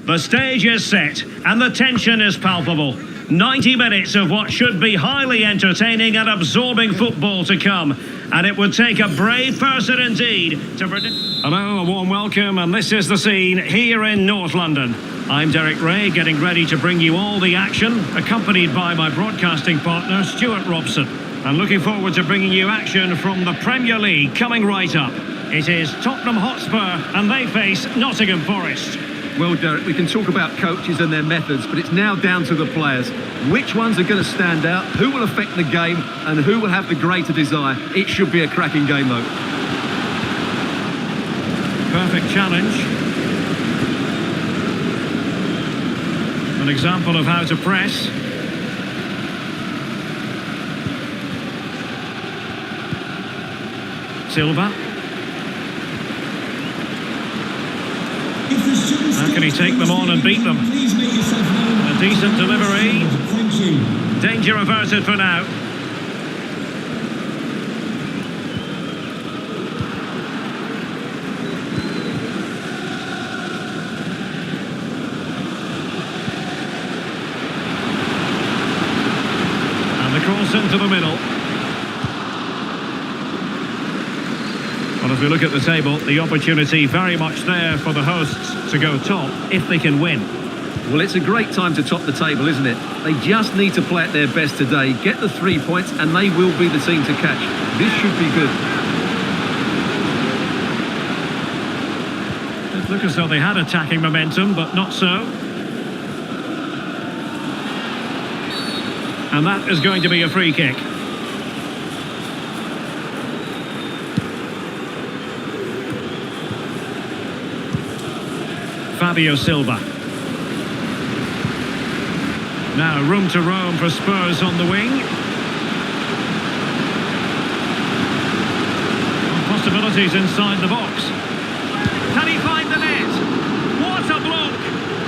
The stage is set and the tension is palpable. 90 minutes of what should be highly entertaining and absorbing football to come. And it would take a brave person indeed to predict... Hello, a warm welcome, and this is the scene here in North London. I'm Derek Ray, getting ready to bring you all the action, accompanied by my broadcasting partner, Stuart Robson. And looking forward to bringing you action from the Premier League coming right up. It is Tottenham Hotspur, and they face Nottingham Forest. Well, Derek, we can talk about coaches and their methods, but it's now down to the players. Which ones are going to stand out, who will affect the game, and who will have the greater desire? It should be a cracking game, though. Perfect challenge. An example of how to press. Silva. How can he take them on and beat them? A decent delivery. Danger averted for now. And the cross into the middle. Well, if we look at the table, the opportunity very much there for the hosts to go top if they can win. Well, it's a great time to top the table, isn't it? They just need to play at their best today, get the 3 points, and they will be the team to catch. This should be good. It looked as though they had attacking momentum, but not so. And that is going to be a free kick. Fabio Silva. Now room to roam for Spurs on the wing. Possibilities inside the box. Can he find the net? What a block!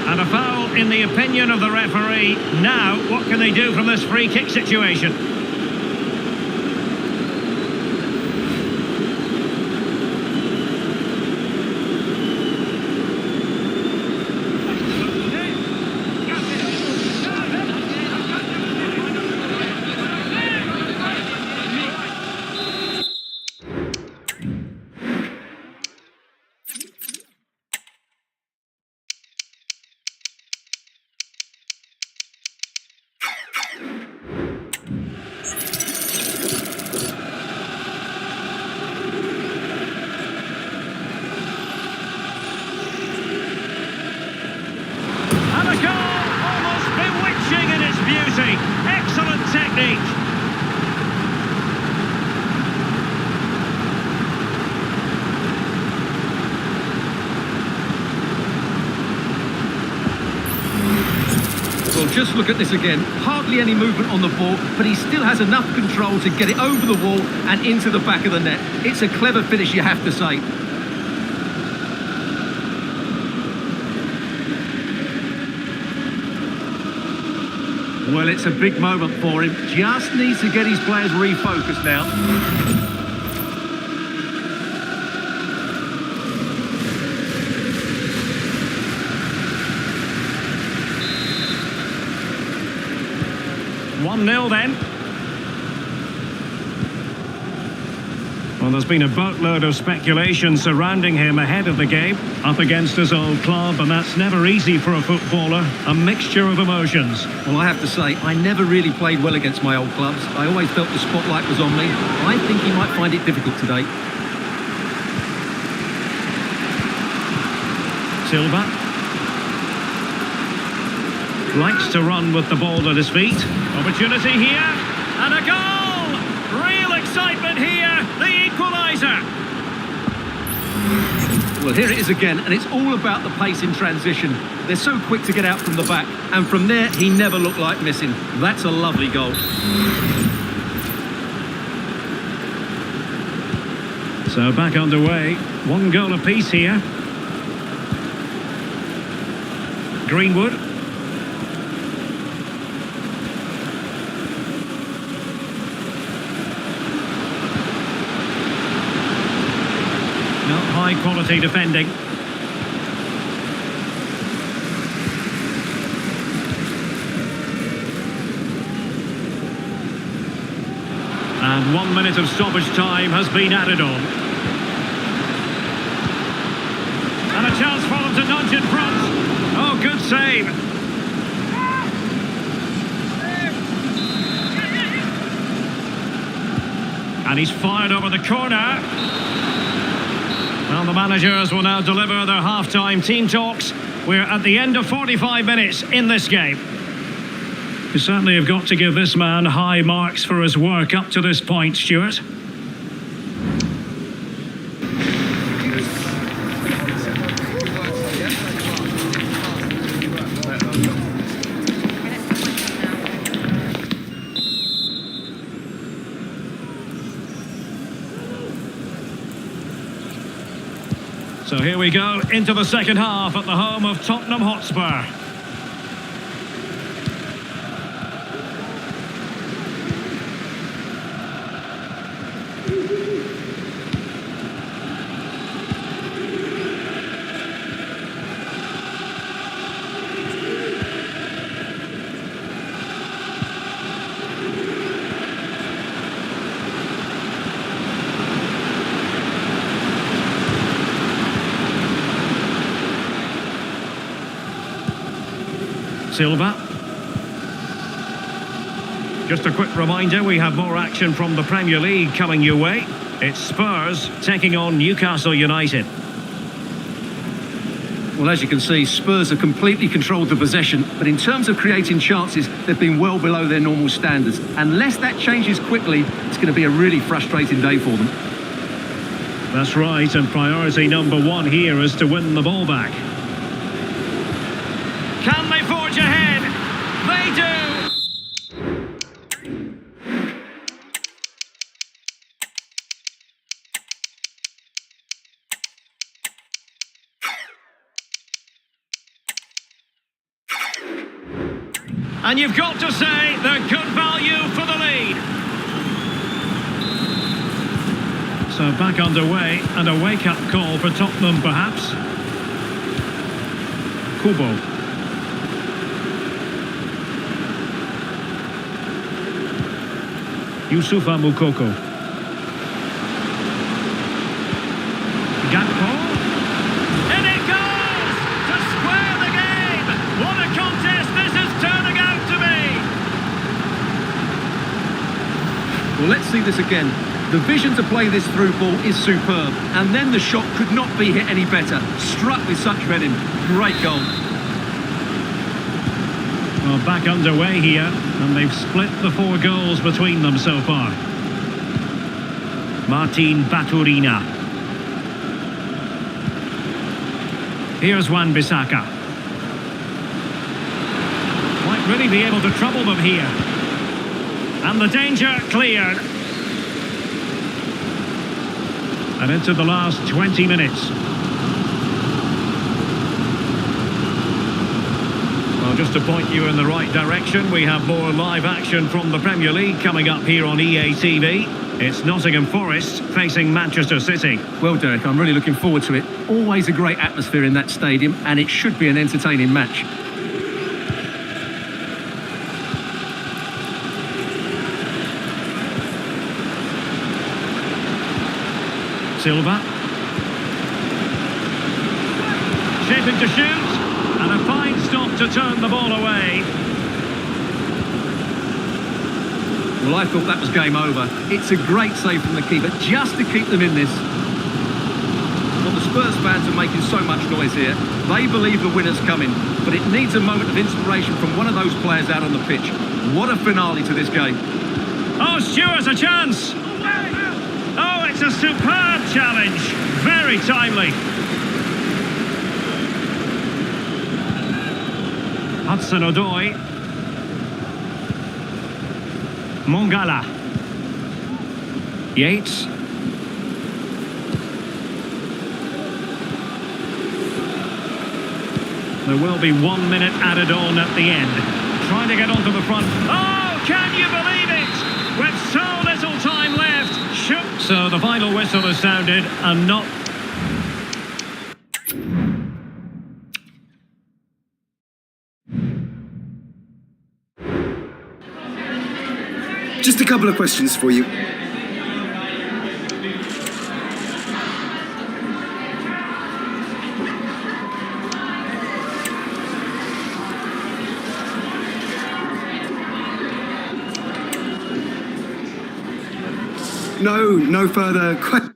And a foul in the opinion of the referee. Now, what can they do from this free kick situation? Excellent technique. Well, just look at this again. Hardly any movement on the ball, but he still has enough control to get it over the wall and into the back of the net. It's a clever finish, you have to say. Well, it's a big moment for him. Just needs to get his players refocused now. One 0 then. Well, there's been a boatload of speculation surrounding him ahead of the game. Up against his old club, and that's never easy for a footballer. A mixture of emotions. Well, I have to say, I never really played well against my old clubs. I always felt the spotlight was on me. I think he might find it difficult today. Silva. Likes to run with the ball at his feet. Opportunity here, and a goal! Real excitement here, the equaliser. Well, here it is again, and it's all about the pace in transition. They're so quick to get out from the back, and from there, he never looked like missing. That's a lovely goal. So back underway, 1 goal apiece here. Greenwood. High quality defending. And 1 minute of stoppage time has been added on. And a chance for them to nudge in front. Oh, good save. And he's fired over the corner. Well, the managers will now deliver their half-time team talks. We're at the end of 45 minutes in this game. You certainly have got to give this man high marks for his work up to this point, Stuart. So here we go into the second half at the home of Tottenham Hotspur. Silva. Just a quick reminder, we have more action from the Premier League coming your way. It's Spurs taking on Newcastle United. Well, as you can see, Spurs have completely controlled the possession, but in terms of creating chances, they've been well below their normal standards. Unless that changes quickly, it's going to be a really frustrating day for them. That's right, and priority number one here is to win the ball back. Can they forge ahead? They do! And you've got to say they're good value for the lead. So back underway, and a wake-up call for Tottenham perhaps. Kubo. Youssoufa Moukoko. Gakpo. And it goes to square the game. What a contest this is turning out to be. Well, let's see this again. The vision to play this through ball is superb. And then the shot could not be hit any better. Struck with such venom. Great goal. Well, back underway here, and they've split the 4 goals between them so far. Martin Baturina. Here's Wan-Bissaka. Might really be able to trouble them here. And the danger cleared. And into the last 20 minutes. Well, just to point you in the right direction, we have more live action from the Premier League coming up here on EA TV. It's Nottingham Forest facing Manchester City. Well, Derek, I'm really looking forward to it. Always a great atmosphere in that stadium, and it should be an entertaining match. Silva. Shaping to shoot. And a fine stop to turn the ball away. Well, I thought that was game over. It's a great save from the keeper, just to keep them in this. Well, the Spurs fans are making so much noise here. They believe the winner's coming, but it needs a moment of inspiration from one of those players out on the pitch. What a finale to this game. Oh, Stuart, a chance! Oh, it's a superb challenge. Very timely. Hudson-Odoi. Mongala. Yates. There will be 1 minute added on at the end. Trying to get onto the front. Oh, can you believe it? With so little time left. Shoot. So the final whistle has sounded and not... Just a couple of questions for you. No further questions.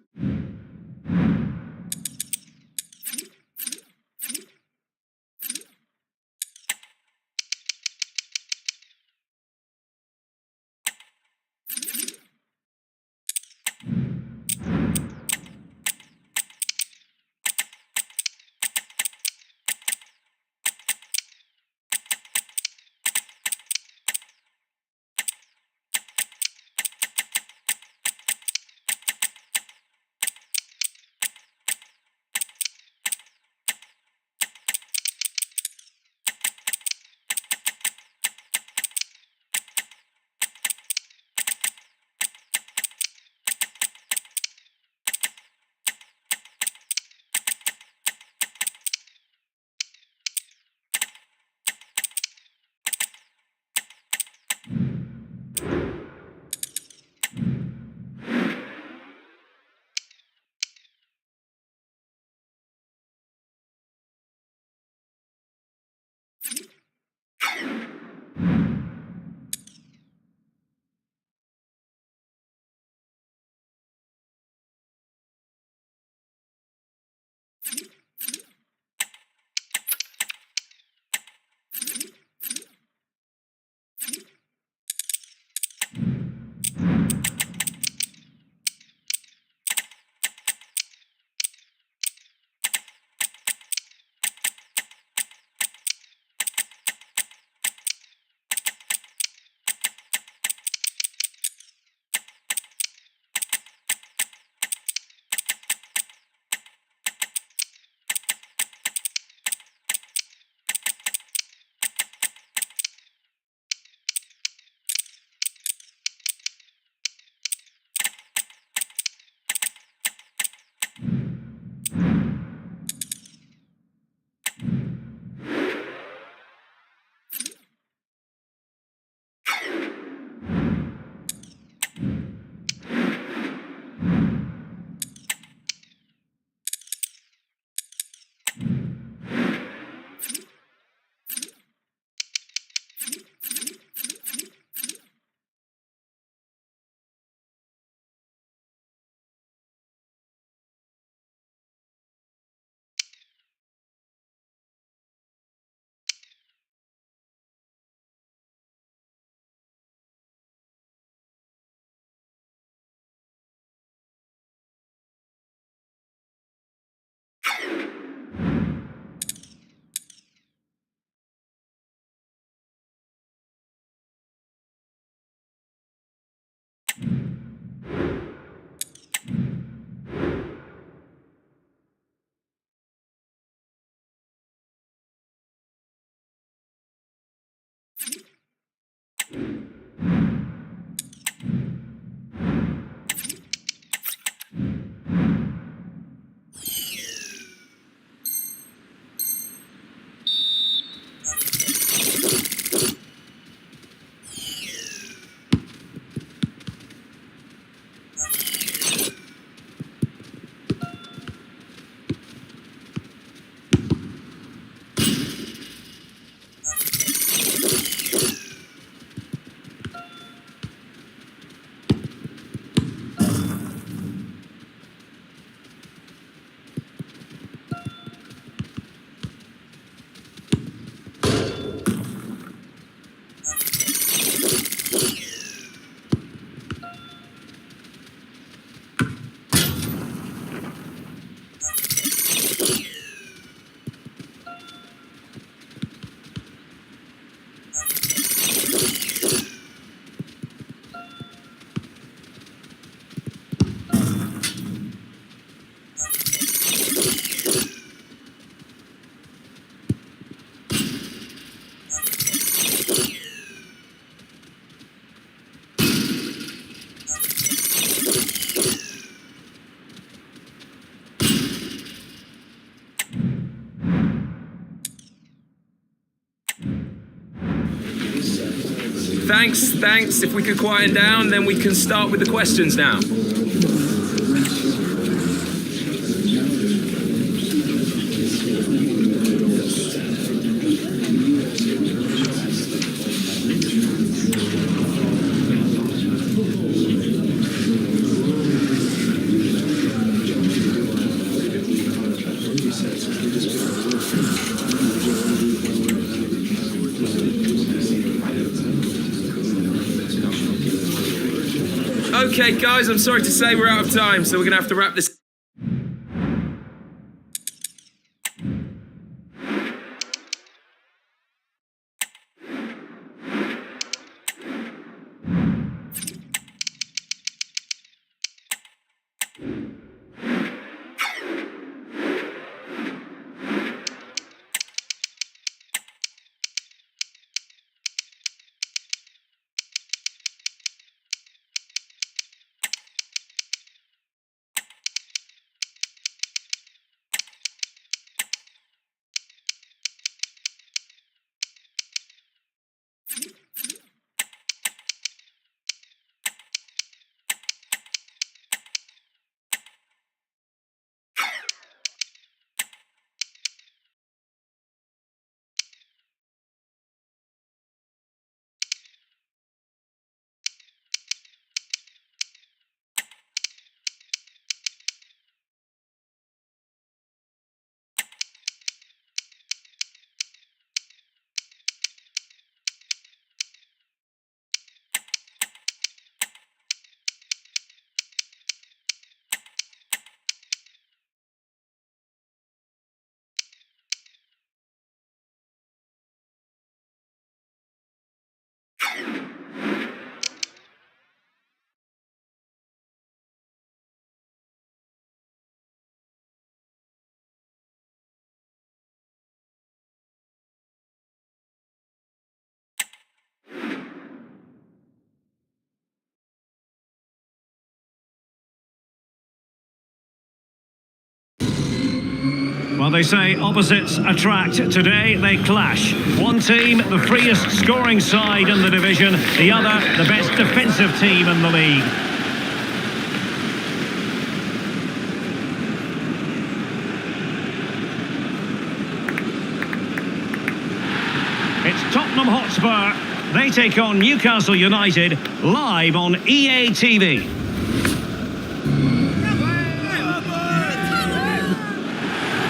Thanks. If we could quieten down, then we can start with the questions now. Okay, guys, I'm sorry to say we're out of time, so we're going to have to wrap this. Well, they say opposites attract. Today they clash. One team, the freest scoring side in the division. The other, the best defensive team in the league. It's Tottenham Hotspur. They take on Newcastle United live on EA TV.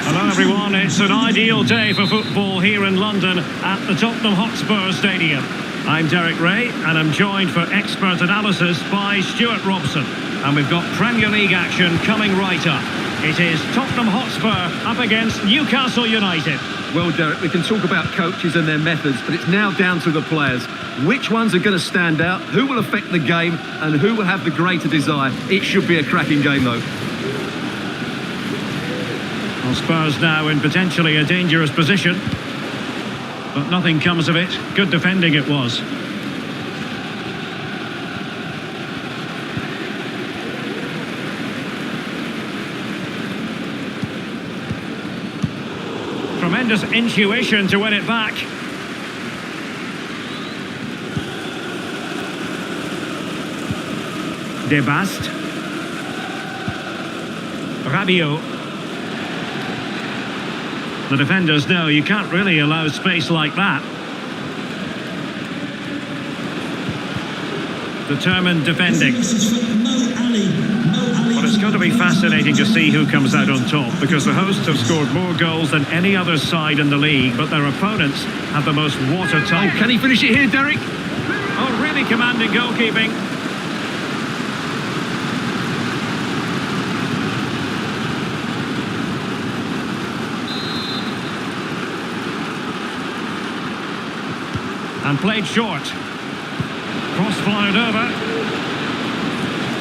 Hello everyone, it's an ideal day for football here in London at the Tottenham Hotspur Stadium. I'm Derek Ray and I'm joined for expert analysis by Stuart Robson. And we've got Premier League action coming right up. It is Tottenham Hotspur up against Newcastle United. Well, Derek, we can talk about coaches and their methods, but it's now down to the players. Which ones are going to stand out, who will affect the game, and who will have the greater desire? It should be a cracking game, though. Well, Spurs now in potentially a dangerous position, but nothing comes of it. Good defending it was. Tremendous intuition to win it back. De Bast. Rabiot. The defenders know you can't really allow space like that. Determined defending. Well, it's going to be fascinating to see who comes out on top, because the hosts have scored more goals than any other side in the league, but their opponents have the most watertight. Oh, can he finish it here, Derek? Oh, really commanding goalkeeping. And played short. Cross fired over.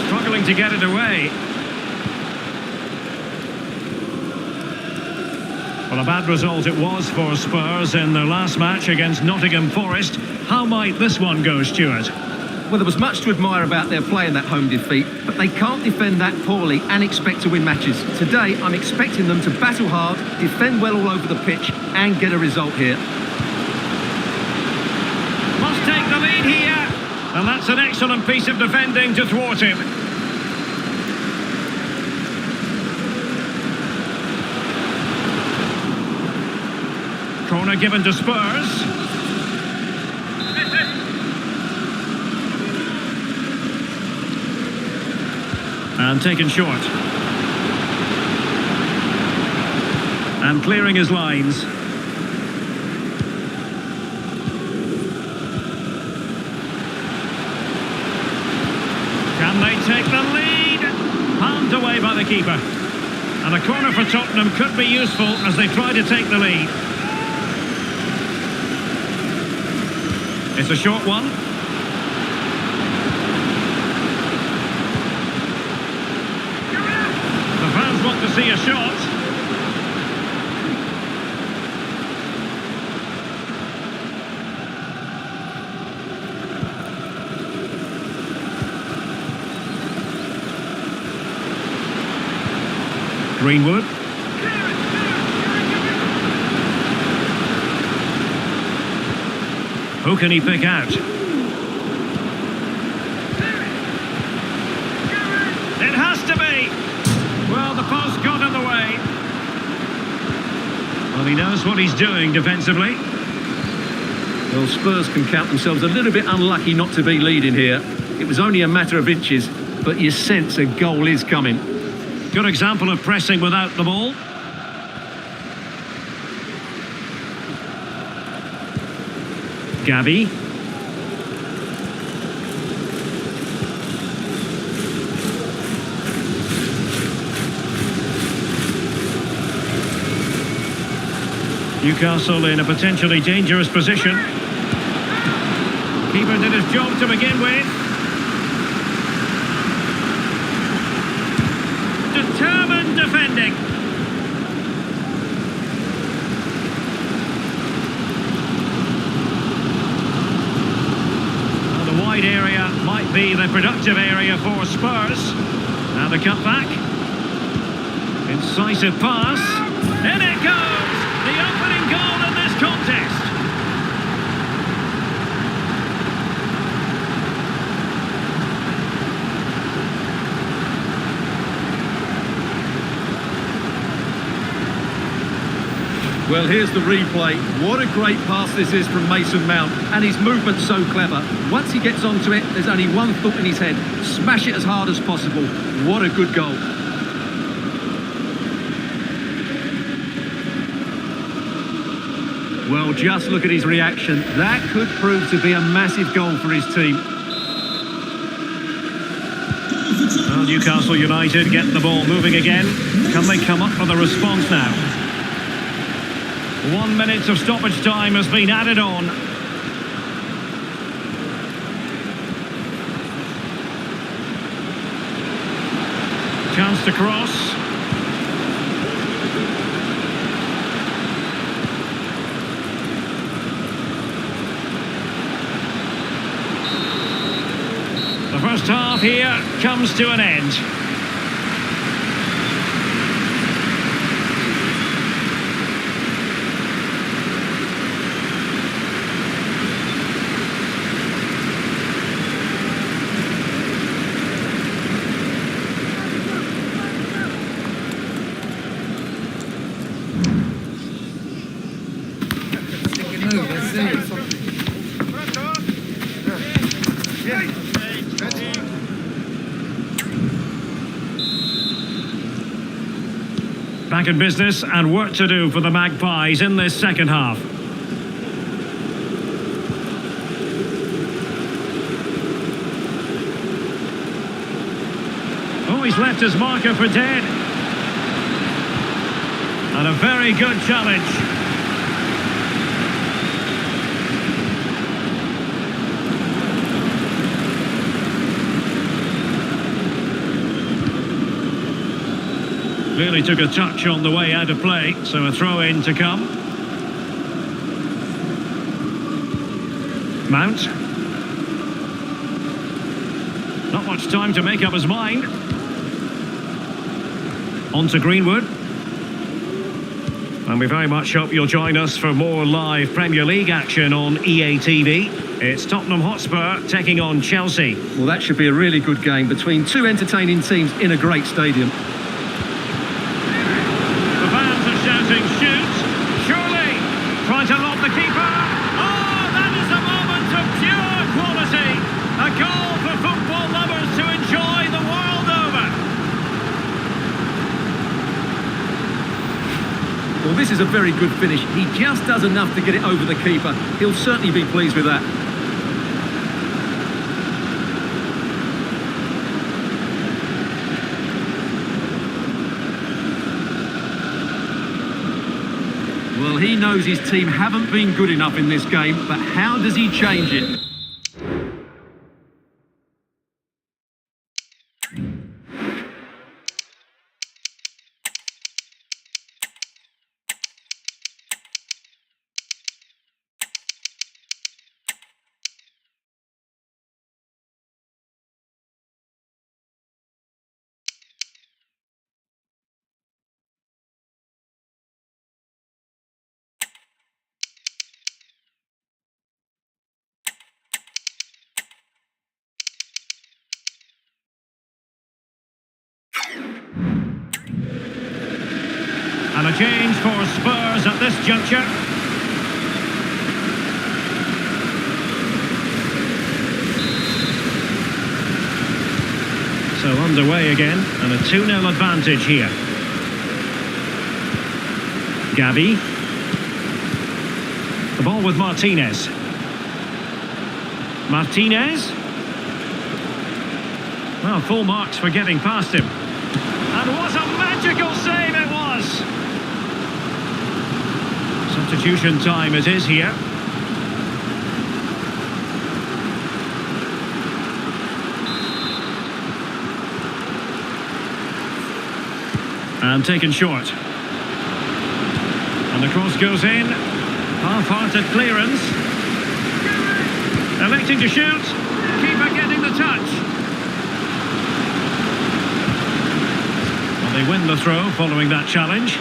Struggling to get it away. Well, a bad result it was for Spurs in their last match against Nottingham Forest. How might this one go, Stuart? Well, there was much to admire about their play in that home defeat, but they can't defend that poorly and expect to win matches. Today, I'm expecting them to battle hard, defend well all over the pitch, and get a result here. Must take the lead here. And that's an excellent piece of defending to thwart him. Corner given to Spurs. And taken short. And clearing his lines. Can they take the lead? Palmed away by the keeper. And a corner for Tottenham could be useful as they try to take the lead. It's a short one. The fans want to see a shot. Greenwood. Who can he pick out? It has to be! Well, the post got in the way. Well, he knows what he's doing defensively. Well, Spurs can count themselves a little bit unlucky not to be leading here. It was only a matter of inches, but you sense a goal is coming. Good example of pressing without the ball. Gavi. Newcastle in a potentially dangerous position. Keeper did his job to begin with. Determined defending. Well, the wide area might be the productive area for Spurs. Now the cutback. Incisive pass. In it goes! The opening goal in this contest. Well, here's the replay. What a great pass this is from Mason Mount, and his movement's so clever. Once he gets onto it, there's only one thought in his head: smash it as hard as possible. What a good goal. Well, just look at his reaction. That could prove to be a massive goal for his team. Well, Newcastle United get the ball moving again. Can they come up with a response now? 1 minute of stoppage time has been added on. Chance to cross. The first half here comes to an end. Back in business and work to do for the Magpies in this second half. Oh, he's left his marker for dead. And a very good challenge. Clearly took a touch on the way out of play, so a throw-in to come. Mount. Not much time to make up his mind. On to Greenwood. And we very much hope you'll join us for more live Premier League action on EA TV. It's Tottenham Hotspur taking on Chelsea. Well, that should be a really good game between two entertaining teams in a great stadium. Shoot, surely, trying to lob the keeper. Oh, that is a moment of pure quality. A goal for football lovers to enjoy the world over. Well, this is a very good finish. He just does enough to get it over the keeper. He'll certainly be pleased with that. Well, he knows his team haven't been good enough in this game, but how does he change it? And a change for Spurs at this juncture. So underway again, and a 2-0 advantage here. Gavi. The ball with Martinez. Martinez. Well, full marks for getting past him. And what a magical save it was! Substitution time it is here. And taken short. And the cross goes in. Half-hearted clearance. Electing to shoot. Keeper getting the touch. Well, they win the throw following that challenge.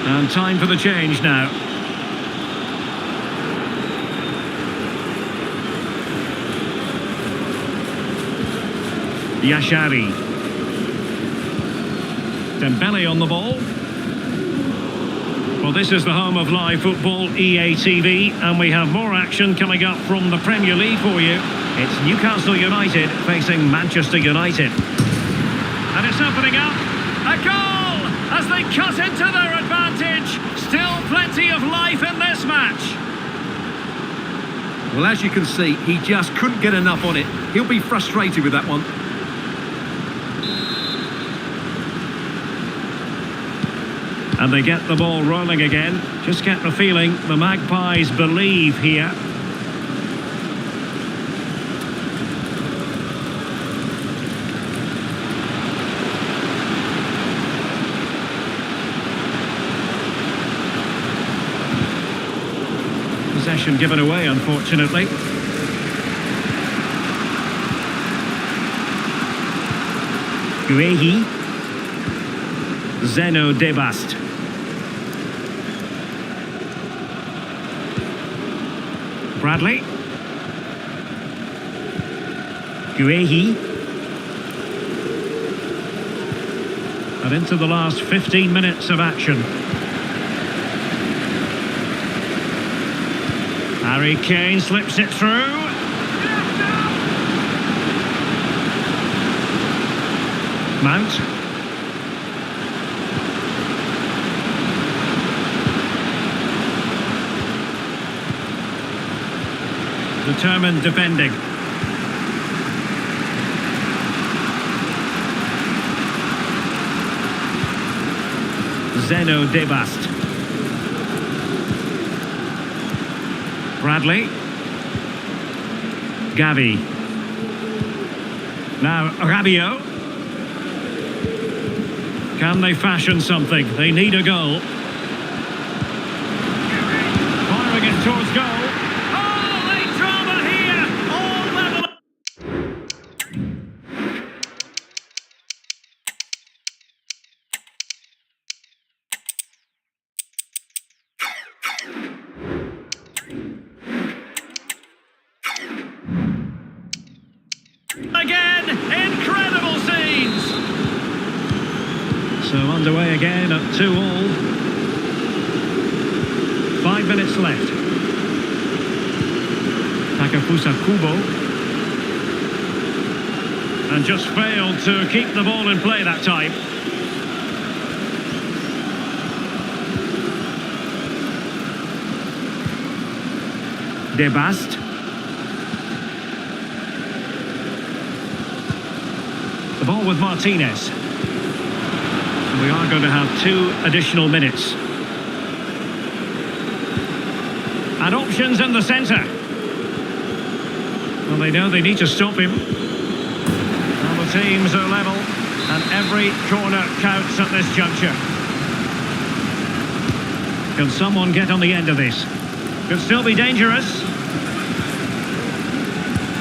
And time for the change now. Yashari. Dembele on the ball. Well, this is the home of live football, EA TV, and we have more action coming up from the Premier League for you. It's Newcastle United facing Manchester United. And it's opening up. A goal as they cut into their advantage. Still plenty of life in this match. Well, as you can see, he just couldn't get enough on it. He'll be frustrated with that one. And they get the ball rolling again. Just get the feeling the Magpies believe here. Possession given away, unfortunately. Guehi. Zeno Debast. Bradley. Guehi. And into the last 15 minutes of action. Harry Kane slips it through. Mount. Determined defending. Zeno Debast. Bradley. Gavi. Now Rabiot. Can they fashion something? They need a goal. Firing it towards goal. Again, incredible scenes. So underway again at 2-2. 5 minutes left. Takefusa Kubo. And just failed to keep the ball in play that time. De Bast. The ball with Martinez. We are going to have 2 additional minutes. And options in the centre. Well, they know they need to stop him. Well, the teams are level, and every corner counts at this juncture. Can someone get on the end of this? Could still be dangerous.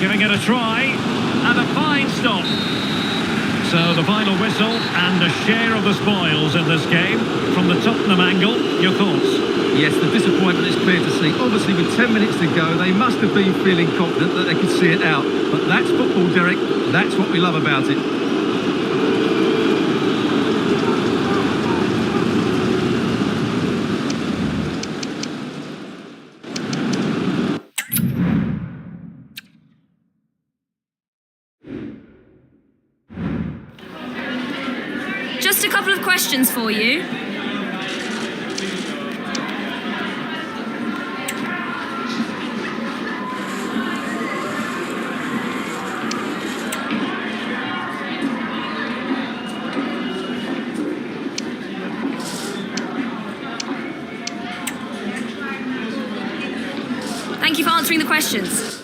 Giving it a try, and a fine stop. So the final whistle and a share of the spoils in this game. From the Tottenham angle, your thoughts? Yes, the disappointment is clear to see. Obviously, with 10 minutes to go, they must have been feeling confident that they could see it out. But that's football, Derek. That's what we love about it. Just a couple of questions for you. Thank you for answering the questions.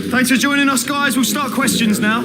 Thanks for joining us, guys. We'll start questions now.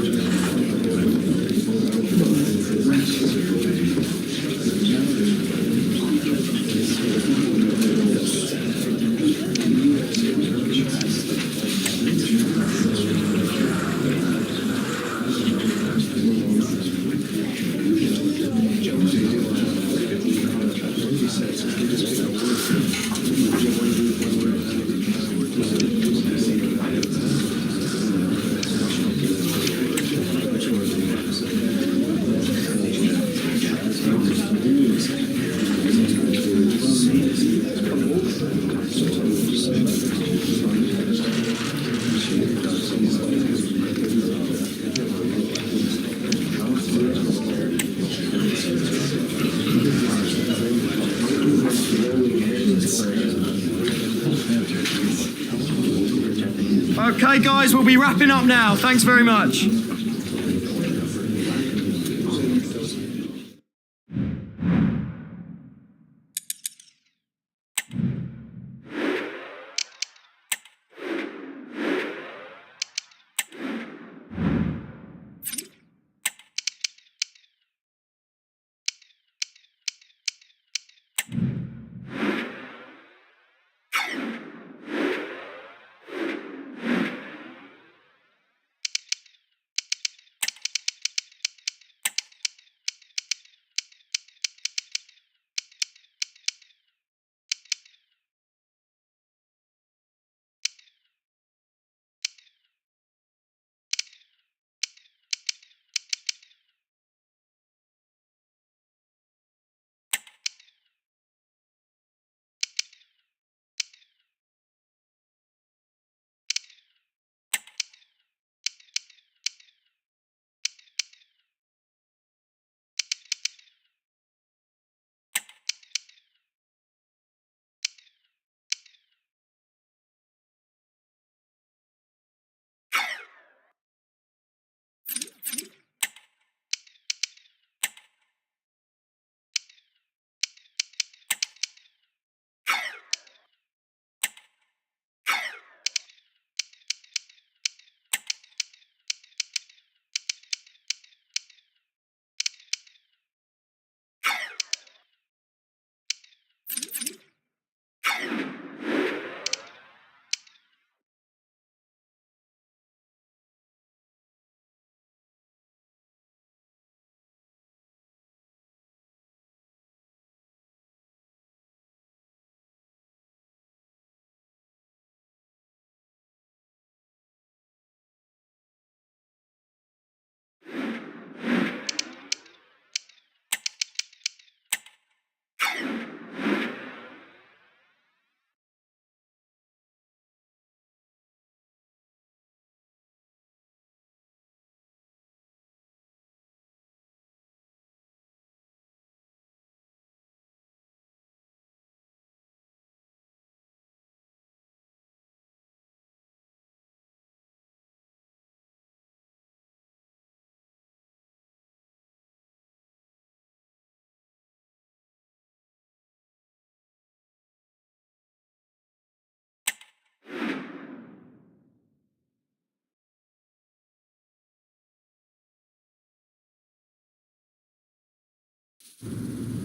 Okay, guys, we'll be wrapping up now. Thanks very much.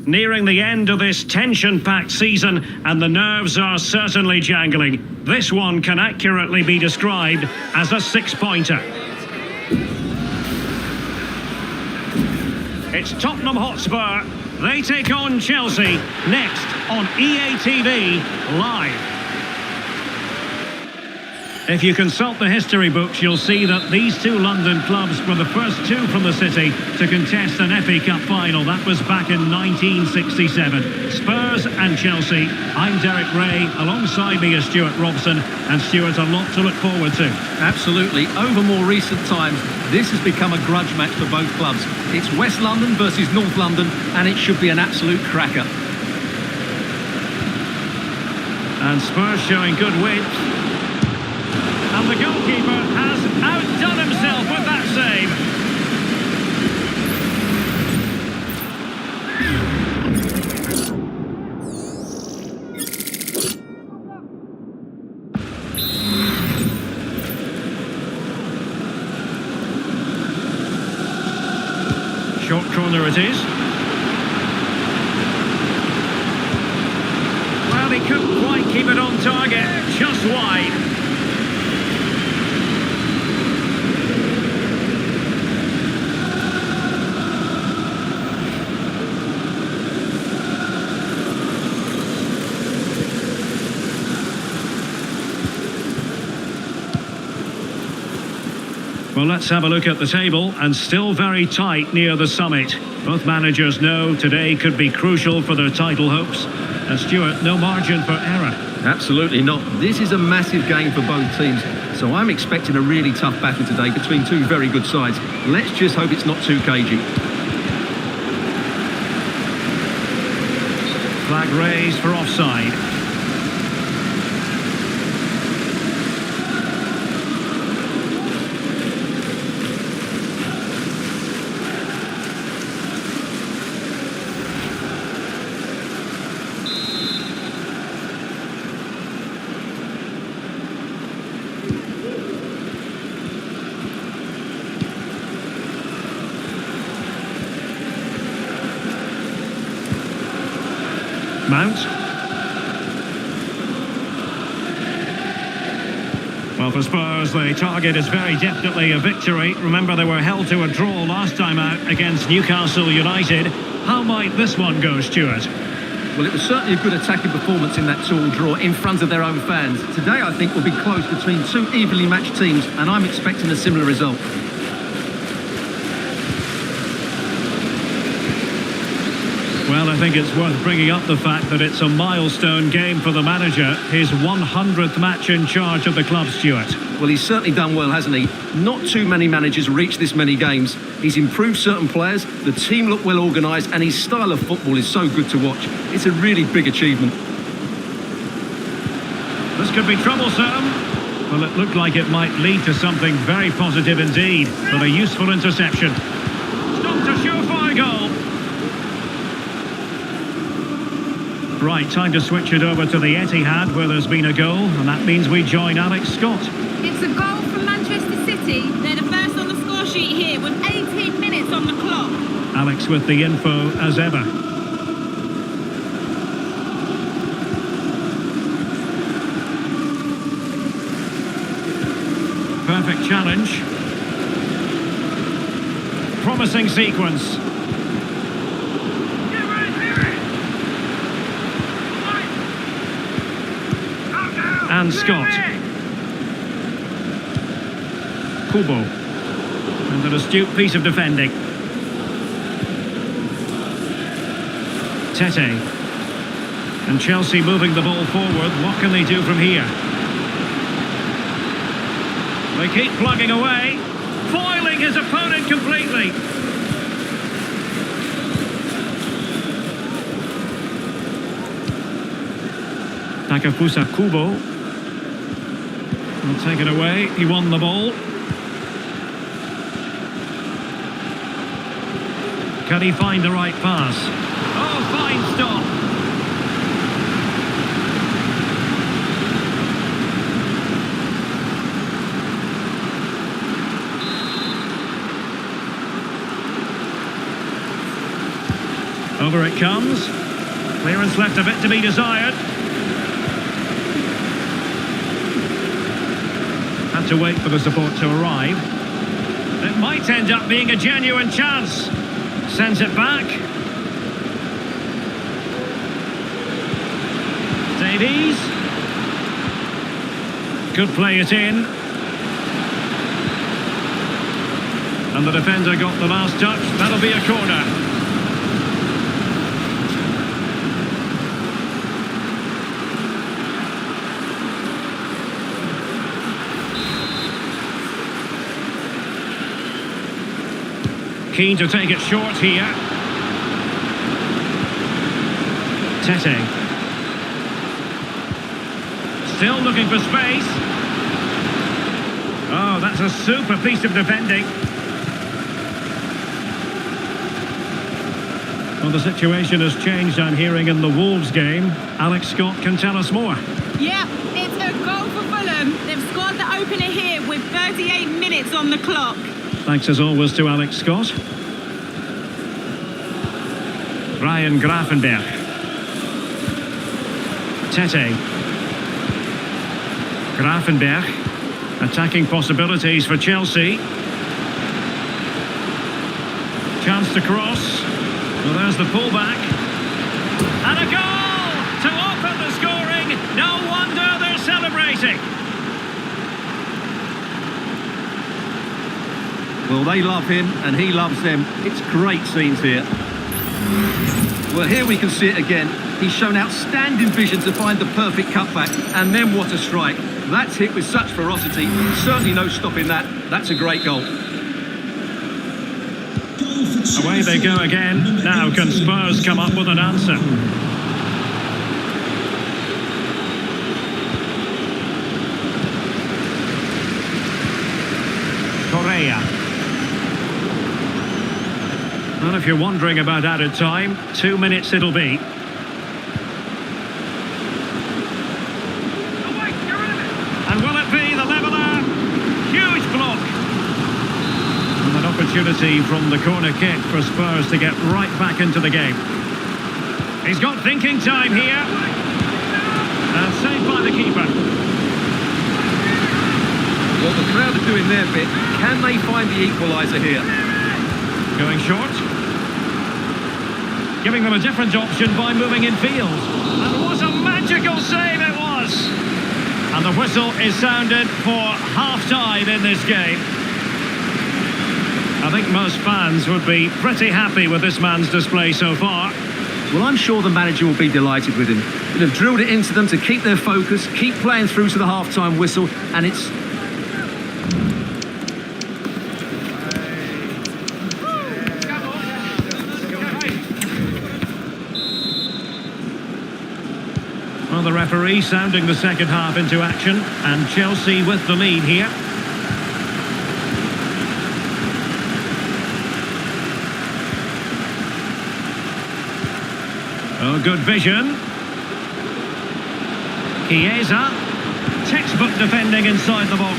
Nearing the end of this tension-packed season, and the nerves are certainly jangling. This one can accurately be described as a six-pointer. It's Tottenham Hotspur. They take on Chelsea next on EA TV Live. If you consult the history books, you'll see that these two London clubs were the first two from the city to contest an FA Cup final. That was back in 1967. Spurs and Chelsea. I'm Derek Ray. Alongside me is Stuart Robson. And Stuart, a lot to look forward to. Absolutely. Over more recent times, this has become a grudge match for both clubs. It's West London versus North London, and it should be an absolute cracker. And Spurs showing good width. And the goalkeeper has outdone himself with that save. corner it is. Well, he couldn't quite keep it on target, just wide. Well, let's have a look at the table, and still very tight near the summit. Both managers know today could be crucial for their title hopes. And Stuart, no margin for error. Absolutely not. This is a massive game for both teams, so I'm expecting a really tough battle today between two very good sides. Let's just hope it's not too cagey. Flag raised for offside. Mount. Well, for Spurs, the target is very definitely a victory. Remember, they were held to a draw last time out against Newcastle United. How might this one go, Stuart? Well, it was certainly a good attacking performance in that 2-2 draw in front of their own fans. Today, I think, will be close between two evenly matched teams, and I'm expecting a similar result. Well, I think it's worth bringing up the fact that it's a milestone game for the manager. His 100th match in charge of the club, Stuart. Well, he's certainly done well, hasn't he? Not too many managers reach this many games. He's improved certain players, the team look well organised, and his style of football is so good to watch. It's a really big achievement. This could be troublesome. Well, it looked like it might lead to something very positive indeed, but a useful interception. Stopped a surefire goal. Right, time to switch it over to the Etihad, where there's been a goal, and that means we join Alex Scott. It's a goal from Manchester City. They're the first on the score sheet here with 18 minutes on the clock. Alex with the info as ever. Perfect challenge. Promising sequence. And Scott. Kubo. And an astute piece of defending. Tete. And Chelsea moving the ball forward. What can they do from here? They keep plugging away. Foiling his opponent completely. Takefusa Kubo. Will take it away. He won the ball. Can he find the right pass? Oh, fine stop. Over it comes. Clearance left a bit to be desired. Had to wait for the support to arrive. It might end up being a genuine chance. Sends it back. Davies. Could play it in. And the defender got the last touch. That'll be a corner. Keen to take it short here. Tete. Still looking for space. Oh, that's a super piece of defending. Well, the situation has changed, I'm hearing, in the Wolves game. Alex Scott can tell us more. Yeah, it's a goal for Fulham. They've scored the opener here with 38 minutes on the clock. Thanks as always to Alex Scott. Ryan Gravenberch. Tete. Gravenberch. Attacking possibilities for Chelsea. Chance to cross. Well, there's the pullback. And a goal to open the scoring. No wonder they're celebrating. Well, they love him and he loves them. It's great scenes here. Well, here we can see it again. He's shown outstanding vision to find the perfect cutback. And then what a strike. That's hit with such ferocity. Certainly no stopping that. That's a great goal. Away they go again. Now can Spurs come up with an answer? Correa. Well, if you're wondering about added time, 2 minutes it'll be. And will it be the leveller? Huge block. And an opportunity from the corner kick for Spurs to get right back into the game. He's got thinking time here. And saved by the keeper. Well, the crowd are doing their bit. Can they find the equaliser here? Going short. Giving them a different option by moving in field. And what a magical save it was! And the whistle is sounded for half-time in this game. I think most fans would be pretty happy with this man's display so far. Well, I'm sure the manager will be delighted with him. They've drilled it into them to keep their focus, keep playing through to the half-time whistle, and it's... Well, the referee sounding the second half into action, and Chelsea with the lead here. Oh, good vision. Chiesa. Textbook defending inside the box.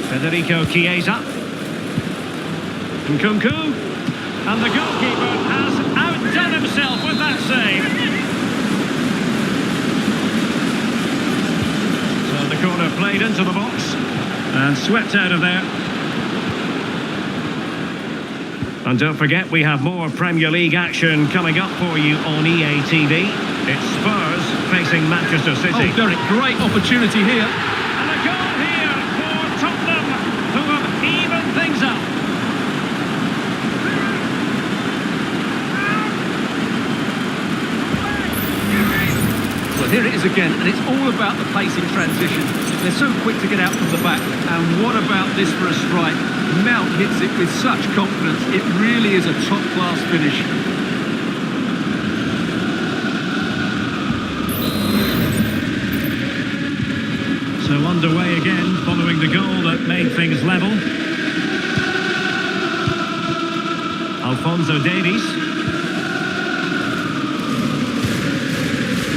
Federico Chiesa. Nkunku. And the goalkeeper has outdone himself with that save. So the corner played into the box and swept out of there. And don't forget, we have more Premier League action coming up for you on EA TV. It's Spurs facing Manchester City. Oh, Derek, great opportunity here. And a goal here for Tottenham, who have evened things up. Well, here it is again, and it's all about the pacing transition. They're so quick to get out from the back. And what about this for a strike? Mount hits it with such confidence. It really is a top-class finish. So underway again, following the goal that made things level. Alphonso Davies.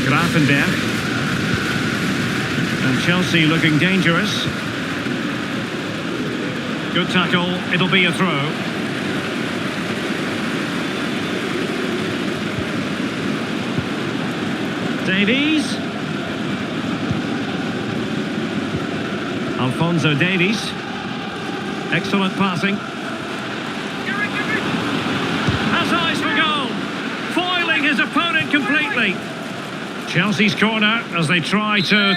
Gravenberch. And Chelsea looking dangerous. Good tackle, it'll be a throw. Davies. Alphonso Davies. Excellent passing. Has eyes for goal. Foiling his opponent completely. Chelsea's corner as they try to...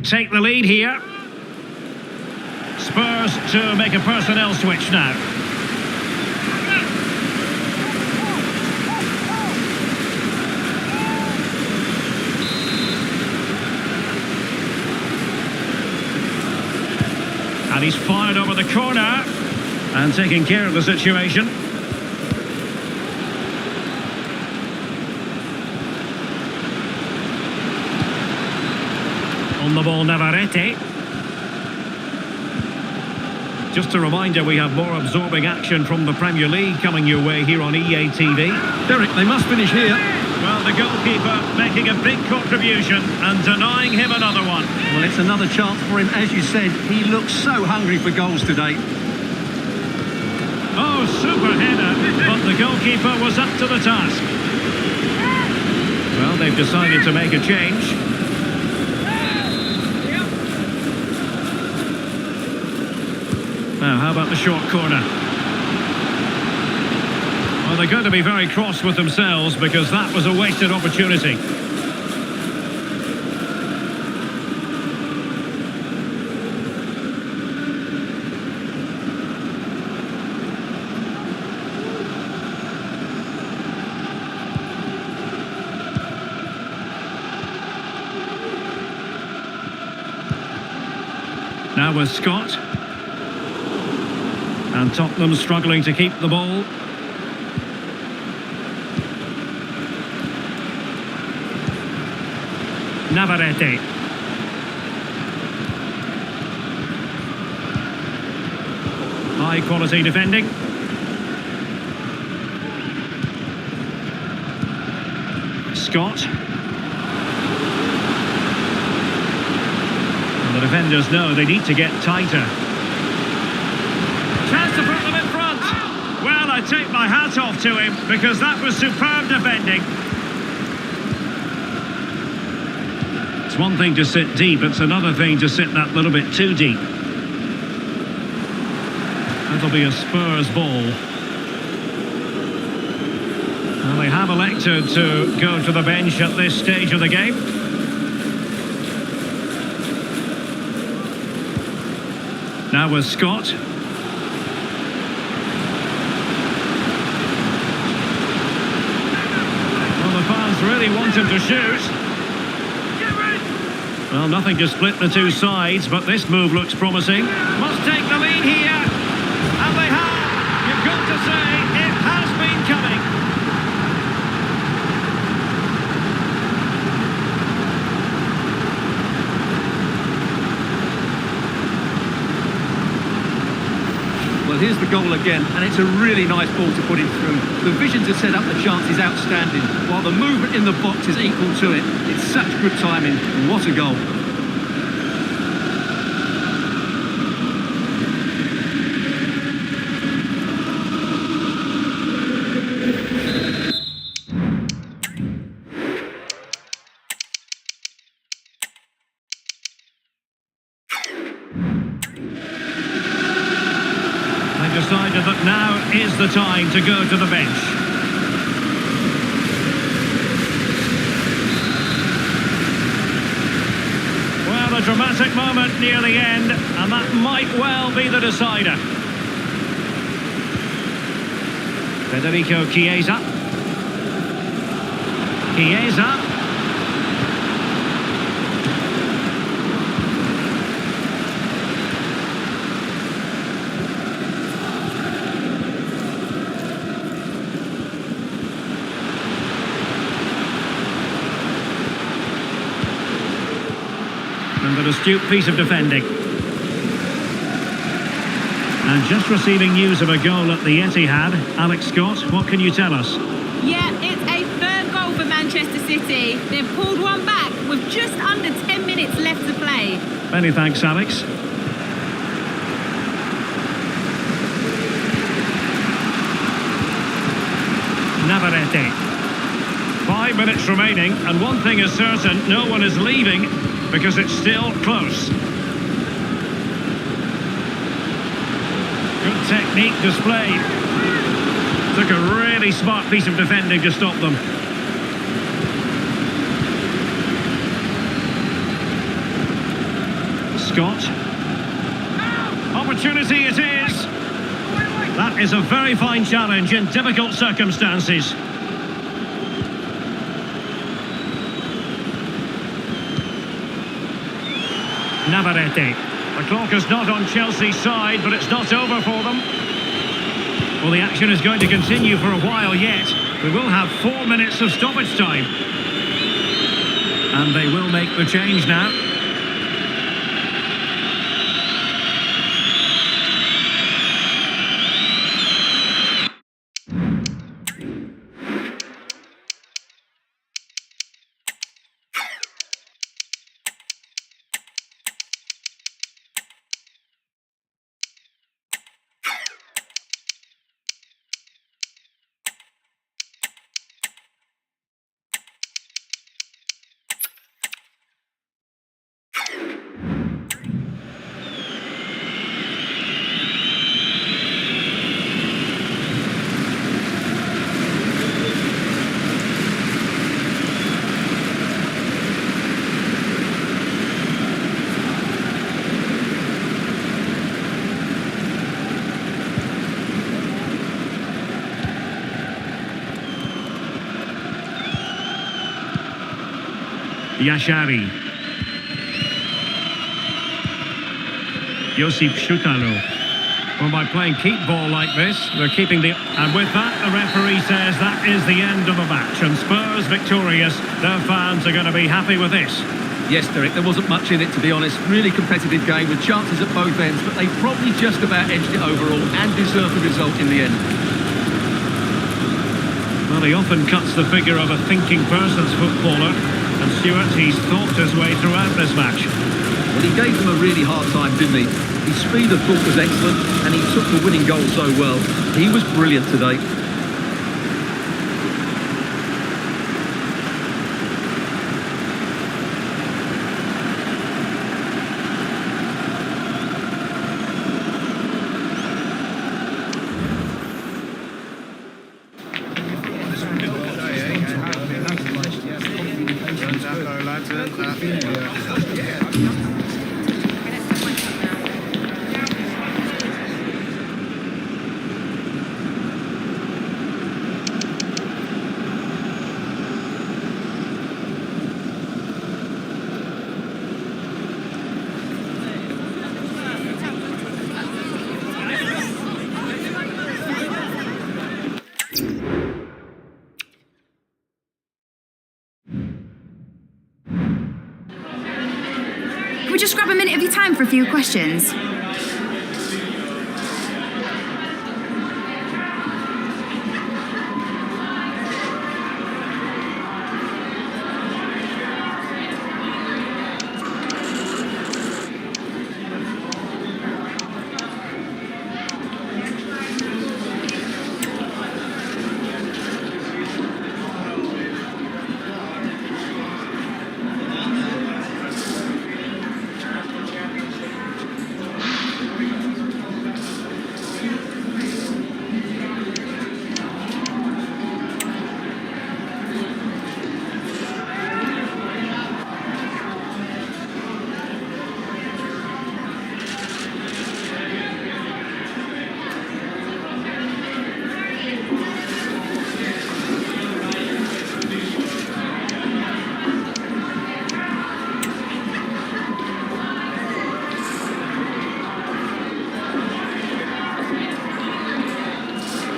take the lead here. Spurs to make a personnel switch now. And he's fired over the corner and taking care of the situation. On the ball, Navarrete. Just a reminder, we have more absorbing action from the Premier League coming your way here on EA TV. Derek, they must finish here. Well, the goalkeeper making a big contribution and denying him another one. Well, it's another chance for him. As you said, he looks so hungry for goals today. Oh, super header, but the goalkeeper was up to the task. Well, they've decided to make a change. Now, how about the short corner? Well, they're going to be very cross with themselves because that was a wasted opportunity. Now with Scott. And Tottenham struggling to keep the ball. Navarrete. High quality defending. Scott. And the defenders know they need to get tighter. Chance to put them in front. Well, I take my hat off to him because that was superb defending. It's one thing to sit deep, it's another thing to sit that little bit too deep. That'll be a Spurs ball. And they have elected to go to the bench at this stage of the game. Now with Scott. Really want him to shoot. Well, nothing to split the two sides, but this move looks promising. Must take the lead here. And they have. You've got to say, it has been coming. Well, here's the goal again, and it's a really nice ball to put him through. The vision to set up the chance is outstanding, while the movement in the box is equal to it. It's such good timing. What a goal. Decided that now is the time to go to the bench. Well, a dramatic moment near the end, and that might well be the decider. Federico Chiesa. Chiesa. And an astute piece of defending. And just receiving news of a goal at the Etihad. Alex Scott, what can you tell us? Yeah, it's a third goal for Manchester City. They've pulled one back with just under 10 minutes left to play. Many thanks, Alex. Navarrete. 5 minutes remaining, and one thing is certain, no one is leaving because it's still close. Good technique displayed. Took a really smart piece of defending to stop them. Scott. Opportunity it is. That is a very fine challenge in difficult circumstances. Navarrete. The clock is not on Chelsea's side, but it's not over for them. Well, the action is going to continue for a while yet. We will have 4 minutes of stoppage time. And they will make the change now. Yashari. Josip Szutalo. Well, by playing keep ball like this, they're keeping the... And with that, the referee says that is the end of the match. And Spurs victorious. Their fans are going to be happy with this. Yes, Derek, there wasn't much in it, to be honest. Really competitive game with chances at both ends, but they probably just about edged it overall and deserved the result in the end. Well, he often cuts the figure of a thinking person's footballer. And Stuart, he's thought his way throughout this match. Well, he gave them a really hard time, didn't he? His speed of thought was excellent, and he took the winning goal so well. He was brilliant today. Can we just grab a minute of your time for a few questions?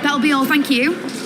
That'll be all, thank you.